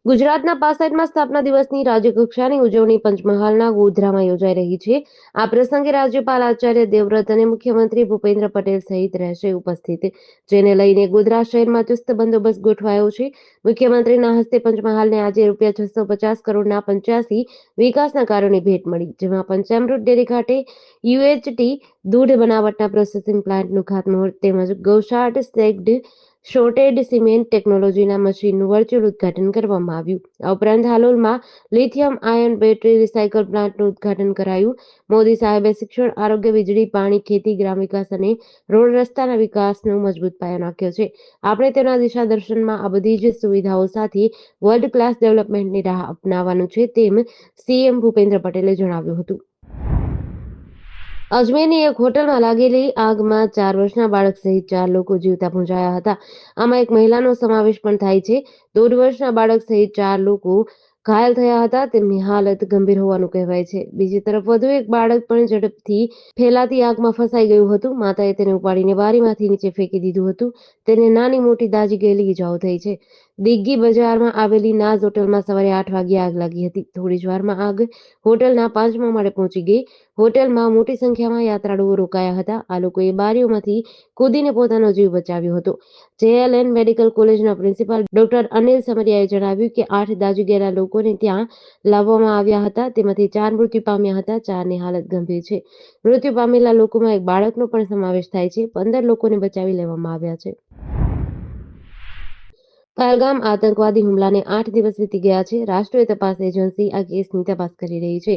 ગુજરાતના 65માં સ્થાપના દિવસની રાજ્યકક્ષાની ઉજવણી પંચમહાલના ગોધરામાં યોજાઈ રહી છે. આ પ્રસંગે રાજ્યપાલ આચાર્ય દેવવ્રત અને મુખ્યમંત્રી ભૂપેન્દ્ર પટેલ સહિત રહેશે ઉપસ્થિત, જેને લઈને ગોધરા શહેરમાં ચુસ્ત બંદોબસ્ત ગોઠવાયો છે. મુખ્યમંત્રીના હસ્તે પંચમહાલને આજે ₹650 કરોડના 85 વિકાસના કાર્યોની ભેટ મળી, જેમાં પંચામૃત ડેરી ખાતે યુએચટી દૂધ બનાવટના પ્રોસેસિંગ પ્લાન્ટનું ખાતમુહૂર્ત તેમજ ગૌશાળ સ્ટેગ્ડ શોર્ટેડ સિમેન્ટ ટેકનોલોજીના મશીનનું વર્ચ્યુઅલ ઉદ્ઘાટન કરવામાં આવ્યું. આ ઉપરાંત હાલોલમાં લિથિયમ આયન બેટરી રિસાયકલ પ્લાન્ટનું ઉદ્ઘાટન કરાયું. મોદી સાહેબે શિક્ષણ, આરોગ્ય, વીજળી, પાણી, ખેતી, ગ્રામ વિકાસ અને રોડ રસ્તાના વિકાસનો મજબૂત પાયો નાખ્યો છે. આપણે તેના દિશાદર્શનમાં આ બધી જ સુવિધાઓ સાથે વર્લ્ડ ક્લાસ ડેવલપમેન્ટની રાહ અપનાવવાનું છે, તેમ સીએમ ભૂપેન્દ્ર પટેલે જણાવ્યું હતું. અજમેરની એક હોટલમાં લાગેલી આગમાં 4 વર્ષના બાળક સહિત 4 લોકો જીવતા ભૂંજાયા હતા. આમાં એક મહિલાનો સમાવેશ પણ થાય છે. 1.5 વર્ષના બાળક સહિત 4 લોકો ઘાયલ થયા હતા. તેમની હાલત ગંભીર હોવાનું કહેવાય છે. બીજી તરફ વધુ એક બાળક પણ ઝડપથી ફેલાતી આગમાં ફસાઈ ગયું હતું. માતાએ તેને ઉપાડીને બારીમાંથી નીચે ફેંકી દીધું હતું. તેને નાની મોટી દાઝી ગયેલી ઈજાઓ થઈ છે. દિગ્ગી બજારમાં આવેલી નાઝ હોટલમાં સવારે 8 વાગ્યે આગ લાગી હતી. થોડી જ વારમાં આગ હોટલના 5મા માળે પહોંચી ગઈ. હોટલમાં મોટી સંખ્યામાં યાત્રાળુઓ રોકાયા હતા. આ લોકોએ બારીઓમાંથી કૂદીને પોતાનો જીવ બચાવ્યો હતો. જેએલએન મેડિકલ કોલેજના પ્રિન્સિપાલ ડોક્ટર અનિલ સમરિયાએ જણાવ્યું કે 8 દાઝી ગયેલા લોકોને ત્યાં લાવવામાં આવ્યા હતા. તેમાંથી 4 મૃત્યુ પામ્યા હતા. 4ની હાલત ગંભીર છે. મૃત્યુ પામેલા લોકોમાં એક બાળકનો પણ સમાવેશ થાય છે. 15 લોકોને બચાવી લેવામાં આવ્યા છે. પહેલગામ આતંકવાદી હુમલાને 8 દિવસ વીતી ગયા છે. રાષ્ટ્રીય તપાસ એજન્સી આ કેસની તપાસ કરી રહી છે.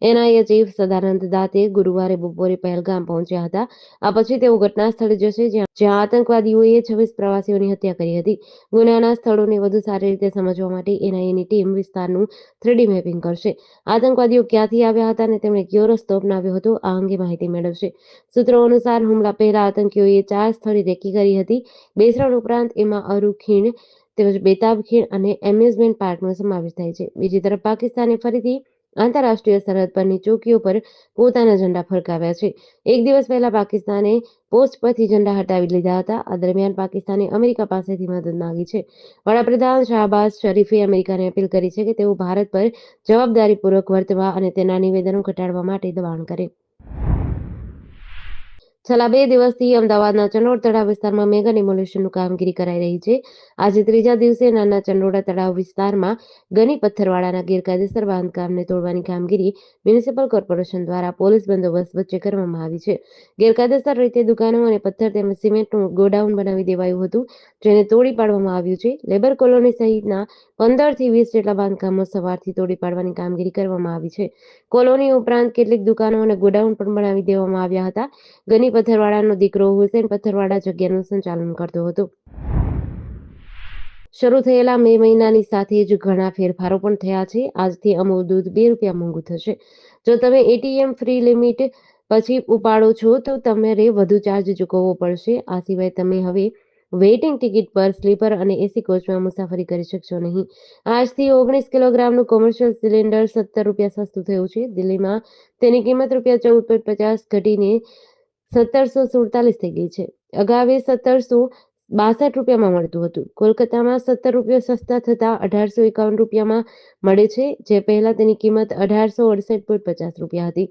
એનઆઈએ ચીફ સદાનંદ દાતે ગુરુવારે બપોરે પહેલગામ પહોંચ્યા હતા. આ પછી તેઓ ઘટના સ્થળે જશે, જ્યાં આતંકવાદીઓએ 26 પ્રવાસીઓની હત્યા કરી હતી. ગુનાના સ્થળોને વધુ સારી રીતે સમજવા માટે એનઆઈએની ટીમ વિસ્તારનું 3D મેપિંગ કરશે. આતંકવાદીઓ ક્યાંથી આવ્યા હતા અને તેમણે કયો રસ્તો અપનાવ્યો હતો, આ અંગે માહિતી મેળવશે. સૂત્રો અનુસાર હુમલા પહેલા આતંકીઓએ 4 સ્થળે રેકી કરી હતી. બેસરણ ઉપરાંત એમાં અરુ ખીણ તેમજ બેતાબ ખીણ અને એમ્યુઝમેન્ટ પાર્કનો સમાવેશ થાય છે. બીજી તરફ પાકિસ્તાને ફરીથી આંતરરાષ્ટ્રીય સરહદ પરની ચોકીઓ પર પોતાના ઝંડા ફરકાવ્યા છે. એક દિવસ પહેલા પાકિસ્તાને પોસ્ટ પરથી ઝંડા હટાવી લીધા હતા. આ દરમિયાન પાકિસ્તાને અમેરિકા પાસેથી મદદ માંગી છે. વડાપ્રધાન શાહબાઝ શરીફે અમેરિકાને અપીલ કરી છે કે તેઓ ભારત પર જવાબદારીપૂર્વક વર્તવા અને તેના નિવેદનો ઘટાડવા માટે દબાણ કરે. છેલ્લા 2 દિવસથી અમદાવાદના ચંડોળ તળાવ વિસ્તારમાં મેગા ડિમોલિશનનું કામગીરી કરાઈ રહી છે. આજે ત્રીજા દિવસે નાના ચંડોળા તળાવ વિસ્તારમાં ગની પથ્થરવાડાના ગેરકાયદેસર બાંધકામને તોડવાની કામગીરી મ્યુનિસિપલ કોર્પોરેશન દ્વારા પોલીસ બંદોબસ્ત વચ્ચે કરવામાં આવી છે. ગેરકાયદેસર રીતે દુકાનો અને પથ્થર તેમજ સિમેન્ટનું ગોડાઉન બનાવી દેવાયું હતું, જેને તોડી પાડવામાં આવ્યું છે. લેબર કોલોની સહિતના 15થી 20 જેટલા બાંધકામો સવારથી તોડી પાડવાની કામગીરી કરવામાં આવી છે. કોલોની ઉપરાંત કેટલીક દુકાનો અને ગોડાઉન પણ બનાવી દેવામાં આવ્યા હતા. ગની પથ્થરવાડાનો દીકરો હુસેન પથ્થરવાડા જગ્યાનું સંચાલન કરતો હતો. શરૂ થયેલા મે મહિનાની સાથે જ ઘણા ફેરફારો પણ થયા છે. આજથી અમૂલ દૂધ ₹2 મોંઘું થશે. જો તમે એટીએમ ફ્રી લિમિટ પછી ઉપાડો છો તો તમારે વધુ ચાર્જ ચૂકવવો પડશે. આ સિવાય તમે હવે વેઇટિંગ ટિકિટ પર સ્લીપર અને એસી કોચમાં મુસાફરી કરી શકશો નહીં. આજથી 19 કિલોગ્રામનું કોમર્શિયલ સિલિન્ડર ₹17 સસ્તું થયું છે. દિલ્હીમાં તેની કિંમત ₹14.50 ઘટીને ₹1747 થઈ ગઈ છે. અગાઉ એ ₹1762 મળતું હતું. કોલકાતામાં ₹17 સસ્તા થતાં ₹1851 મળે છે, જે પહેલા તેની કિંમત ₹1868.50 હતી.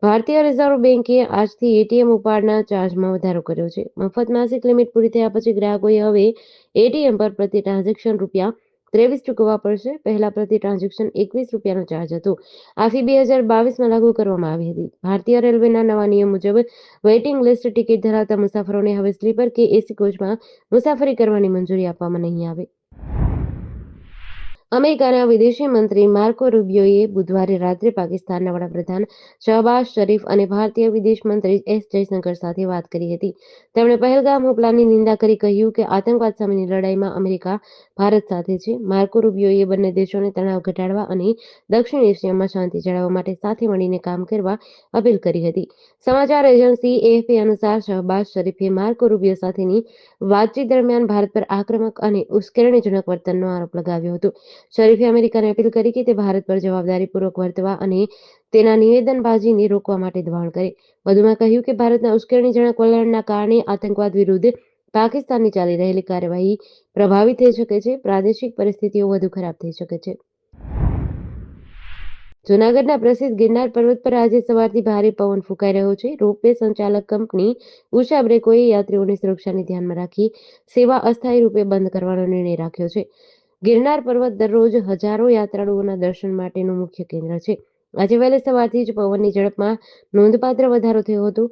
ભારતીય રિઝર્વ બેંકે આજથી એટીએમ ઉપાડના ચાર્જમાં વધારો કર્યો છે. મફત માસિક લિમિટ પૂરી થયા પછી ગ્રાહકોએ હવે એટીએમ પર પ્રતિ ટ્રાન્ઝેક્શન ₹23 ચૂકવવા પડશે. પહેલા પ્રતિ ટ્રાન્ઝેક્શન ₹21નો ચાર્જ હતો. આ ફી 2022માં લાગુ કરવામાં આવી હતી. ભારતીય રેલવેના નવા નિયમ મુજબ વેઇટિંગ લિસ્ટ ટિકિટ ધરાવતા મુસાફરોને હવે સ્લીપર કે એસી કોચમાં મુસાફરી કરવાની મંજૂરી આપવામાં નહીં આવે. અમેરિકાના વિદેશી મંત્રી માર્કો રૂબિયોએ બુધવારે રાત્રે પાકિસ્તાનના વડાપ્રધાન શહબાઝ શરીફ અને ભારતીય વિદેશ મંત્રી એસ જયશંકર સાથે વાત કરી હતી. તેમણે પહેલગામ હુમલાની નિંદા કરી કહ્યું કે આતંકવાદ સામેની લડાઈમાં અમેરિકા ભારત સાથે છે. માર્કો રૂબિયોએ બંને દેશોને તણાવ ઘટાડવા અને દક્ષિણ એશિયામાં શાંતિ જાળવવા માટે સાથે મળીને કામ કરવા અપીલ કરી હતી. સમાચાર એજન્સી એએફપી અનુસાર શહબાઝ શરીફે માર્કો રૂબિયો સાથેની વાતચીત દરમિયાન ભારત પર આક્રમક અને ઉશ્કેરણીજનક વર્તનનો આરોપ લગાવ્યો હતો. શરીફે અમેરિકાને અપીલ કરી કે તે ભારત પર જવાબદારીપૂર્વક વર્તવા અને તેના નિવેદનબાજીને રોકવા માટે દબાણ કરે. વધુમાં કહ્યું કે ભારતના ઉશ્કેરણીજનક વલણના કારણે આતંકવાદ વિરુદ્ધ પાકિસ્તાનની ચાલી રહેલી કાર્યવાહી પ્રભાવિત થઈ શકે છે. પ્રાદેશિક પરિસ્થિતિઓ વધુ ખરાબ થઈ શકે છે. જૂનાગઢના પ્રસિદ્ધ ગિરનાર પર્વત પર આજે સવારથી ભારે પવન ફૂંકાઈ રહ્યો છે. રોપવે સંચાલક કંપની ઉષા બ્રેકોએ યાત્રીઓની સુરક્ષાને ધ્યાનમાં રાખી સેવા અસ્થાયી રૂપે બંધ કરવાનો નિર્ણય રાખ્યો છે. ગિરનાર પર્વત દરરોજ હજારો યાત્રાળુઓના દર્શન માટેનું મુખ્ય કેન્દ્ર છે. આજે વહેલી સવારથી જ પવનની ઝડપમાં નોંધપાત્ર વધારો થયો હતો.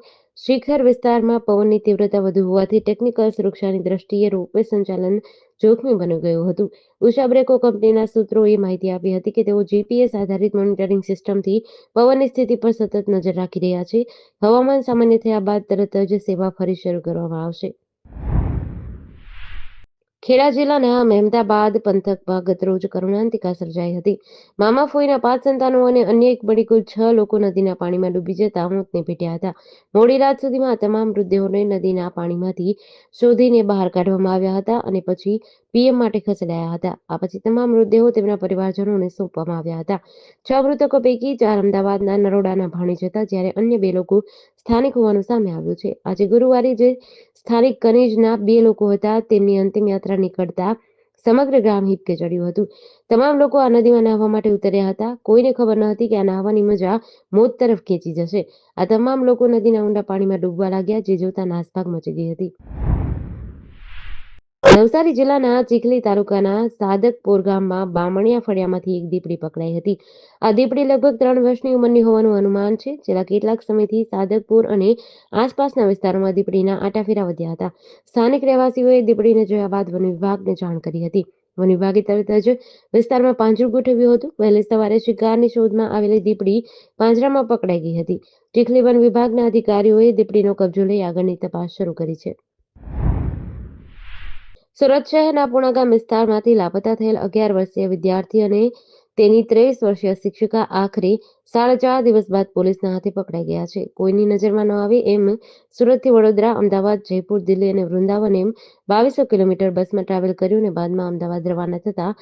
શિખર વિસ્તારમાં પવનની તીવ્રતા વધુ હોવાથી ટેકનિકલ સુરક્ષાની દ્રષ્ટિએ રોપવે સંચાલન જોખમી બની ગયું હતું. ઉષા બ્રેકો કંપનીના સૂત્રોએ માહિતી આપી હતી કે તેઓ જીપીએસ આધારિત મોનિટરિંગ સિસ્ટમથી પવનની સ્થિતિ પર સતત નજર રાખી રહ્યા છે. હવામાન સામાન્ય થયા બાદ તરત જ સેવા ફરી શરૂ કરવામાં આવશે. ખેડા જિલ્લાના મહેમદાબાદ પંથકમાં ગતરોજ કરુણાંતિકા સર્જાઈ હતી. મામા ફોઈના 5 સંતાનો અને અન્ય એક મળી કુલ 6 લોકો નદીના પાણીમાં ડૂબી જતા મોતને ભેટ્યા હતા. મોડી રાત સુધીમાં આ તમામ મૃતદેહોને નદીના પાણીમાંથી શોધીને બહાર કાઢવામાં આવ્યા હતા અને પછી પીએમ માટે ખસેડાયા હતા. આ પછી તમામ મૃતદેહો તેમના પરિવારજનોને સોંપવામાં આવ્યા હતા. 6 મૃતકો પૈકી 4 અમદાવાદના નરોડાના ભાણેજ હતા, જ્યારે અન્ય 2 લોકો સ્થાનિક હોવાનું સામે આવ્યું છે. આજે ગુરુવારે જે સ્થાનિક કનીજના 2 લોકો હતા, તેમની અંતિમ યાત્રા નીકળતા સમગ્ર ગામ હિબકે ચડ્યું હતું. તમામ લોકો આ નદીમાં નહાવા માટે ઉતર્યા હતા. કોઈને ખબર ન હતી કે આ નહાવાની મજા મોત તરફ ખેંચી જશે. આ તમામ લોકો નદીના ઊંડા પાણીમાં ડૂબવા લાગ્યા, જે જોતા નાસભાગ મચી ગઈ હતી. નવસારી જિલ્લાના ચીખલી તાલુકાના સાદકપોર ગામમાં બામણિયા ફળિયામાંથી એક દીપડી પકડાઈ હતી. આ દીપડી લગભગ 3 વર્ષની ઉંમરની હોવાનું અનુમાન છે. છેલ્લા કેટલાક સમયથી સાદકપુર અને આસપાસના વિસ્તારોમાં દીપડીના આટાફેરા વધ્યા હતા. સ્થાનિક રહેવાસીઓએ દીપડીને જોયા બાદ વન વિભાગને જાણ કરી હતી. વન વિભાગે તરત જ વિસ્તારમાં પાંજરું ગોઠવ્યું હતું. વહેલી સવારે શિકારની શોધમાં આવેલી દીપડી પાંજરામાં પકડાઈ ગઈ હતી. ચીખલી વન વિભાગના અધિકારીઓએ દીપડીનો કબજો લઈ આગળની તપાસ શરૂ કરી છે. સુરત શહેરના પુણા ગામ વિસ્તારમાંથી લાપતા થયેલ 11 વર્ષીય વિદ્યાર્થી અને તેની 23 વર્ષીય શિક્ષિકા આખરે 4.5 દિવસ બાદ પોલીસના હાથે પકડાઈ ગયા છે. કોઈની નજરમાં ન આવે એમ સુરતથી વડોદરા, અમદાવાદ, જયપુર, દિલ્હી અને વૃંદાવન એમ 2200 કિલોમીટર બસમાં ટ્રાવેલ કર્યું અને બાદમાં અમદાવાદ રવાના થતા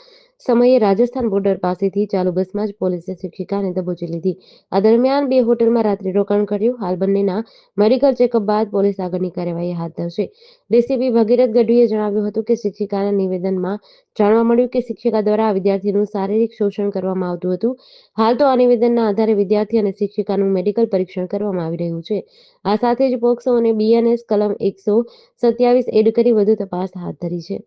સમયે રાજસ્થાન બોર્ડર પાસેથી ચાલુ બસમાં જ પોલીસે શિક્ષિકાને દબોચી લીધી. આ દરમિયાન 2 હોટલમાં રાત્રિ રોકાણ કર્યું. હાલ બંનેના મેડિકલ ચેકઅપ બાદ પોલીસ આગળની કાર્યવાહી હાથ ધરશે. ડીસીપી ભગીરથ ગઢવીએ જણાવ્યું હતું કે શિક્ષિકાના નિવેદનમાં જાણવા મળ્યું કે શિક્ષિકા દ્વારા આ વિદ્યાર્થીનું શારીરિક શોષણ કરવામાં આવતું હતું. હાલ તો આ નિવેદનના આધારે વિદ્યાર્થી અને શિક્ષિકાનું મેડિકલ પરીક્ષણ કરવામાં આવી રહ્યું છે. આ સાથે જ પોક્સો અને બીએનએસ કલમ 127 એડ કરી વધુ તપાસ હાથ ધરી છે.